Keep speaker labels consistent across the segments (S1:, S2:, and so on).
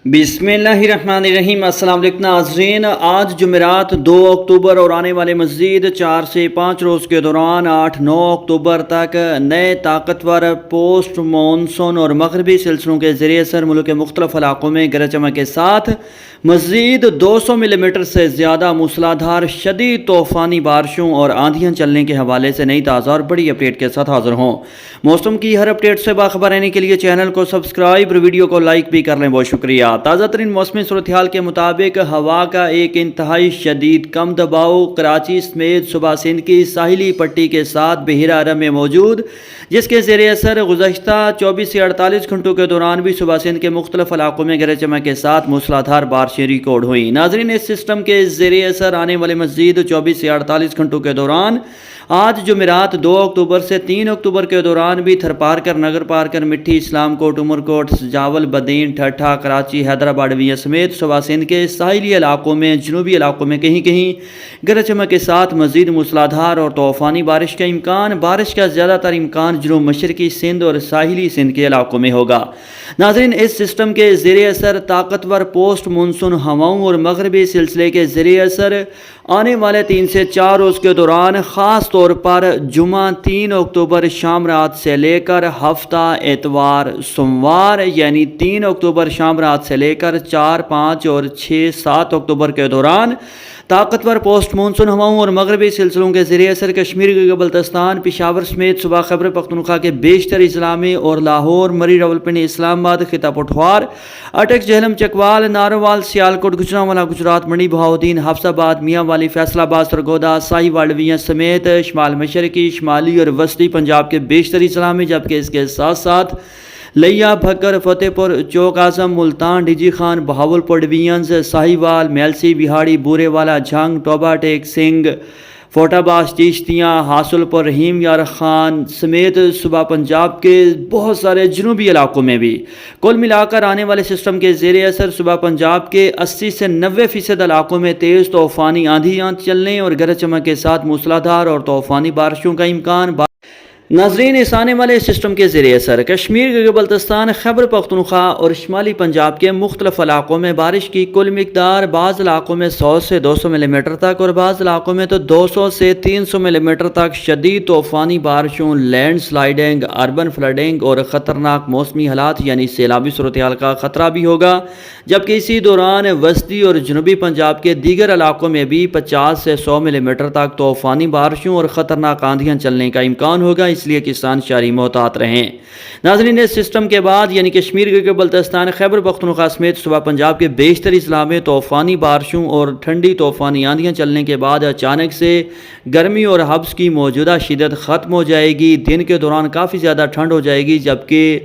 S1: बिस्मिल्लाहिर्रहमानिर्रहीम। अस्सलाम वालेकुम नाज़रीन। आज जुमेरात 2 अक्टूबर और आने वाले मज़ीद 4 से 5 रोज़ के दौरान 8-9 अक्टूबर तक नए ताकतवर पोस्ट मानसून और मगरबी सिलसिलों के ज़रिए असर मुल्क के मुख्तलिफ इलाकों में गरज चमक के साथ मज़ीद 200 मिलीमीटर से ज़्यादा मूसलाधार शदीद तूफ़ानी बारिशों और आंधियाँ चलने के हवाले से नई ताज़ा और बड़ी अपडेट के साथ हाज़िर हों। मौसम की हर अपडेट से बाखबर रहने के लिए चैनल को सब्सक्राइब और वीडियो को लाइक भी कर लें, बहुत शुक्रिया। ताज़ा तरीन मौसमी सूरत हाल के मुताबिक हवा का एक इंतहाई शदीद कम दबाव कराची समेत सुबह सिंध की साहिली पट्टी के साथ बहिरा अरब में मौजूद, जिसके ज़ेरे असर गुज़श्ता 24 से 48 घंटों के दौरान भी सुबह सिंध के मुख्तलिफ इलाकों में गरज चमक के साथ मूसलाधार बारिशें रिकॉर्ड हुई। नाज़रीन, इस सिस्टम के ज़ेरे असर आने वाले मज़ीद 24 से 48 घंटों के दौरान आज जुमेरात 2 अक्टूबर से 3 अक्टूबर के दौरान भी थरपारकर, नगर पारकर, मिट्टी, इस्लामकोट, उमरकोट, जावल, बदीन, ठट्ठा, कराची, हैदराबाद विया समेत सुबह सिंध के साहिली इलाकों में, जनूबी इलाकों में कहीं कहीं गरज चमक के साथ मज़ीद मूसलाधार और तूफ़ानी बारिश का इम्कान। बारिश का ज़्यादातर इम्कान जनूब मशरकी सिंध और साहिली सिंध के इलाकों में होगा। नाज़रीन, इस सिस्टम के ज़ेरे असर ताकतवर पोस्ट मानसून हवाओं और मगरबी सिलसिले के ज़रिए असर आने वाले 3 से 4 रोज़ के दौरान ख़ास तौर पर जुमा 3 अक्टूबर शाम रात से लेकर हफ्ता एतवार सोमवार यानी 3 अक्टूबर शाम रात से लेकर 4, 5 और 6, 7 अक्टूबर के दौरान ताकतवर पोस्ट मानसून हवाओं और मगरबी सिलसिलों के ज़रिए असर कश्मीर के बल्तिस्तान, पेशावर समेत सुबह खैबर पख्तूनख्वा के बेशतर अजला में और लाहौर, मरी, रावलपिंडी, इस्लामाबाद, खिता पठवार, अटक, जहलम, चकवाल, नारोवाल, सियालकोट, गुजरांवाला, गुजरात, मंडी, बहाउद्दीन, हफ्साबाद, मियांवाली, फैसलाबाद, सरगोदा, साहिवाल विया समेत शमाल मशरकी, शमाली और वस्ती पंजाब के बेशतर अजला में, जबकि इसके साथ साथ लिया, भक्कर, फतेहपुर, चौक आजम, मुल्तान, डीजी खान, बहावलपुर डिवीजन्स, साहिवाल, मेलसी, बिहाड़ी, बूरेवाला, झंग, टोबा टेक, सिंह, फोटाबाज, चिश्तियाँ, हासुलपुर, रहीम यार खान समेत सुबह पंजाब के बहुत सारे जनूबी इलाकों में भी कुल मिलाकर आने वाले सिस्टम के ज़ेरे असर सुबह पंजाब के 80 से 90% इलाकों में तेज़ तूफ़ानी आंधियाँ चलने और गरज चमक के साथ मूसलाधार और तूफ़ानी बारिशों का इम्कान। नाज़रीन, इस आने वाले सिस्टम के ज़रिए असर कश्मीर के बल्तिस्तान, खैबर पख्तूनख्वा और शुमाली पंजाब के मुख्तलिफ इलाकों में बारिश की कुल मिकदार बाज़ इलाकों में 100 से 200 मिलीमीटर तक और बाज़ इलाकों में तो 200 से 300 मिलीमीटर तक शदीद तूफ़ानी बारिशों, लैंड स्लाइडिंग, अर्बन फ्लडिंग और ख़तरनाक मौसमी हालात यानी सैलाबी सूरत हाल का ख़तरा भी होगा। जबकि इसी दौरान वस्ती और जनूबी पंजाब के दीगर इलाकों में भी 50 से 100 मिलीमीटर तक तूफ़ानी बारिशों और ख़तरनाक आंधियाँ चलने का इम्कान होगा, इसलिए किसान शहरी मोहतात रहें। नाज़रीन, इस सिस्टम के बाद यानी कश्मीर के बल्तिस्तान, खैबर पख्तूनख्वा समेत सुबह पंजाब के बेशतर अजला में तूफ़ानी बारिशों और ठंडी तूफ़ानी आंधियाँ चलने के बाद अचानक से गर्मी और हब्स की मौजूदा शिदत ख़त्म हो जाएगी। दिन के दौरान काफ़ी ज़्यादा ठंड हो जाएगी, जबकि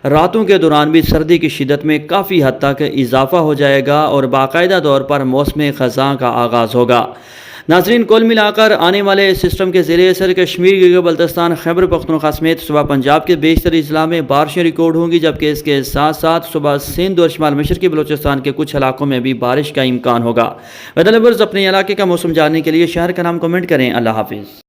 S1: रातों के दौरान भी सर्दी की शिदत में काफ़ी हद तक इजाफा हो जाएगा और बाकायदा तौर पर मौसम ख़ज़ां का आगाज़ होगा। नाज़रीन, कुल मिलाकर आने वाले सिस्टम के ज़रिए असर कश्मीर के बल्तिस्तान, खैबर पख्तूनख्वा समेत सुबह पंजाब के बेशतर अजला में बारिशें रिकॉर्ड होंगी, जबकि इसके साथ साथ सुबह सिंध और शुमाल मशरकी बलूचिस्तान के कुछ इलाकों में भी बारिश का इम्कान होगा। वेदर लवर्स, अपने इलाके का मौसम जानने के लिए शहर का नाम कमेंट करें। अल्लाह हाफिज़।